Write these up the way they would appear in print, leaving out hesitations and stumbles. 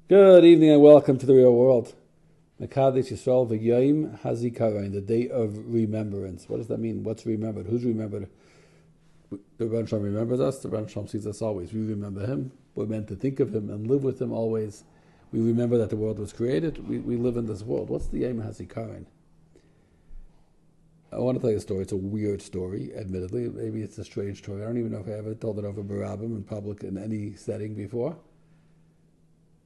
Good evening and welcome to the real world. Mekadesh Yisrael v'Yom Hazikaron, the day of remembrance. What does that mean? What's remembered? Who's remembered? The Rebbe Shalom remembers us. The Rebbe Shalom sees us always. We remember him. We're meant to think of him and live with him always. We remember that the world was created. We live in this world. What's the Yom Hazikaron? I want to tell you a story. It's a weird story, admittedly. Maybe it's a strange story. I don't even know if I ever told it over Barabim in public in any setting before.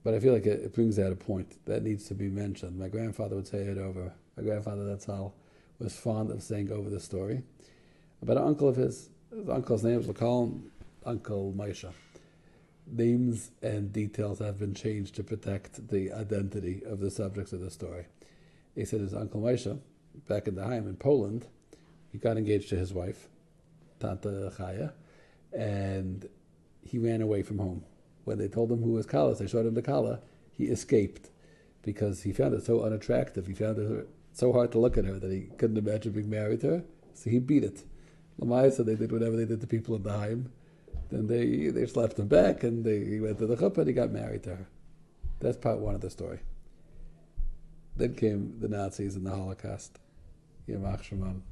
But I feel like it brings out a point that needs to be mentioned. My grandfather would say it over. My grandfather, that's how, was fond of saying over the story. About an uncle of his uncle's name was, we'll call him Uncle Maisha. Names and details have been changed to protect the identity of the subjects of the story. He said his Uncle Maisha, back in the Haim in Poland, he got engaged to his wife, Tante Chaya, and he ran away from home. When they told him who was Kala, they showed him the Kala, he escaped because he found it so unattractive. He found it so hard to look at her that he couldn't imagine being married to her, so he beat it. Lamai said they did whatever they did to people in the Haim. Then they slapped him back, and he went to the chuppah and he got married to her. That's part one of the story. Then came the Nazis and the Holocaust. Yamach Shimon.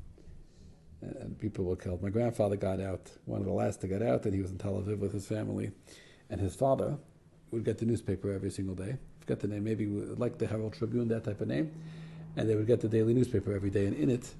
And people were killed. My grandfather got out, one of the last to get out, and he was in Tel Aviv with his family. And his father would get the newspaper every single day. I forget the name, maybe like the Herald Tribune, that type of name. And they would get the daily newspaper every day. And in it,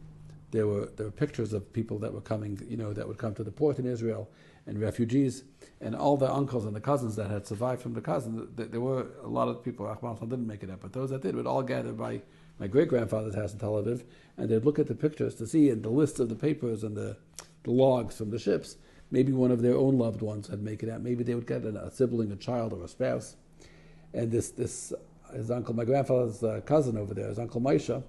there were pictures of people that were coming, that would come to the port in Israel, and refugees, and all the uncles and the cousins that had survived from the cousins. There were a lot of people, Rahman didn't make it up, but those that did would all gather by my great-grandfather's house in Tel Aviv, and they'd look at the pictures to see, and the list of the papers and the logs from the ships. Maybe one of their own loved ones had make it out. Maybe they would get a sibling, a child, or a spouse. And his uncle, my grandfather's cousin over there, his Uncle Maisha,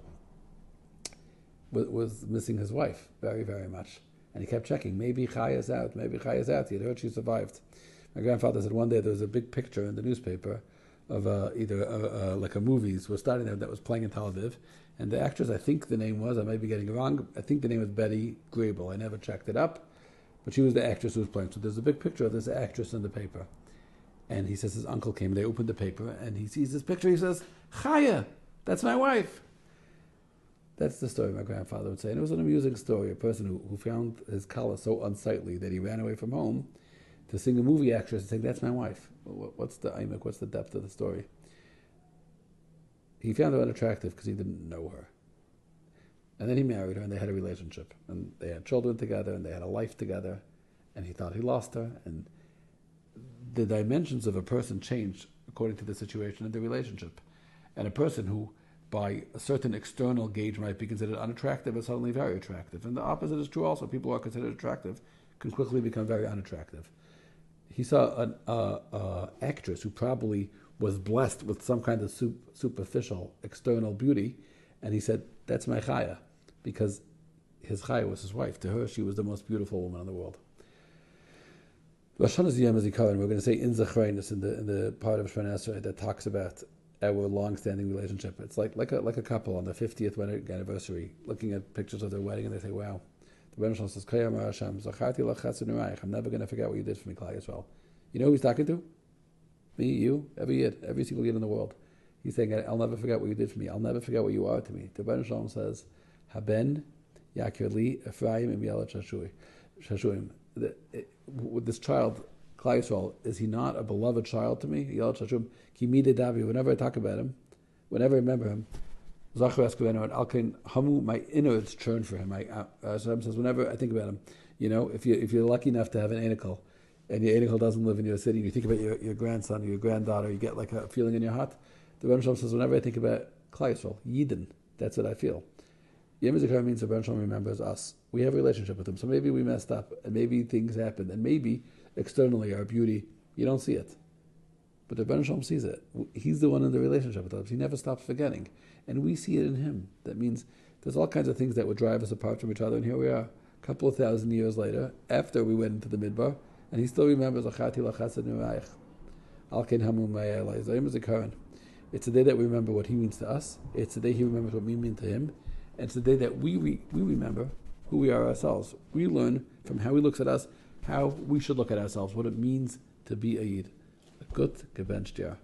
was missing his wife very, very much. And he kept checking. Maybe Chaya's out. Maybe Chaya's out. He had heard she survived. My grandfather said one day there was a big picture in the newspaper of like a movies was starting there that was playing in Tel Aviv. And the actress, I think the name was, I may be getting it wrong, I think the name was Betty Grable. I never checked it up. But she was the actress who was playing. So there's a big picture of this actress in the paper. And he says his uncle came, they opened the paper, and he sees this picture, he says, Chaya, that's my wife. That's the story my grandfather would say. And it was an amusing story, a person who found his kala so unsightly that he ran away from home to sing a movie actress and saying, that's my wife. What's the aimek, what's the depth of the story? He found her unattractive because he didn't know her. And then he married her, and they had a relationship. And they had children together, and they had a life together. And he thought he lost her. And the dimensions of a person change according to the situation and the relationship. And a person who, by a certain external gauge, might be considered unattractive is suddenly very attractive. And the opposite is true also. People who are considered attractive can quickly become very unattractive. He saw an actress who probably was blessed with some kind of superficial external beauty, and he said, that's my Chaya, because his Chaya was his wife. To her, she was the most beautiful woman in the world. Rosh Hashana Yom Hazikaron, we're going to say in Zechreinus, in the part of Shemona Esrei that talks about our long-standing relationship. It's like a couple on their 50th wedding anniversary, looking at pictures of their wedding, and they say, wow. The Rebbe Shalom says, I'm never going to forget what you did for me, Klal Yisrael. You know who he's talking to? Me, you, every year, every single year in the world. He's saying, I'll never forget what you did for me. I'll never forget what you are to me. The Rebbe Shalom says, Haben Yakir Li Ephraim Im Yelat Shashuim. With this child, Klal Yisrael, is he not a beloved child to me? Yelat Shashuim. Ki Midei Davi. Whenever I talk about him, whenever I remember him, Zachar Eskuveno and Alkin Hamu, my innards churn for him. Hashem says, whenever I think about him, if you're lucky enough to have an anical, and your anical doesn't live in your city, and you think about your grandson or your granddaughter, you get like a feeling in your heart. The Rebbe Shalom says, whenever I think about Klal Yisrael, Yidden, that's what I feel. Yom Hazikaron means the Rebbe Shalom remembers us. We have a relationship with him, so maybe we messed up, and maybe things happened, and maybe externally our beauty, you don't see it. But the Rebbe Shalom sees it. He's the one in the relationship with us. He never stops forgetting. And we see it in him. That means there's all kinds of things that would drive us apart from each other, and here we are, a couple of thousand years later, after we went into the Midbar, and he still remembers Achati Lachased Nurayich. Alkein Hamu Mayelai. Yom Hazikaron. It's the day that we remember what he means to us. It's the day he remembers what we mean to him. And it's the day that we remember who we are ourselves. We learn from how he looks at us, how we should look at ourselves, what it means to be a Yid. A good gebencht Jahr.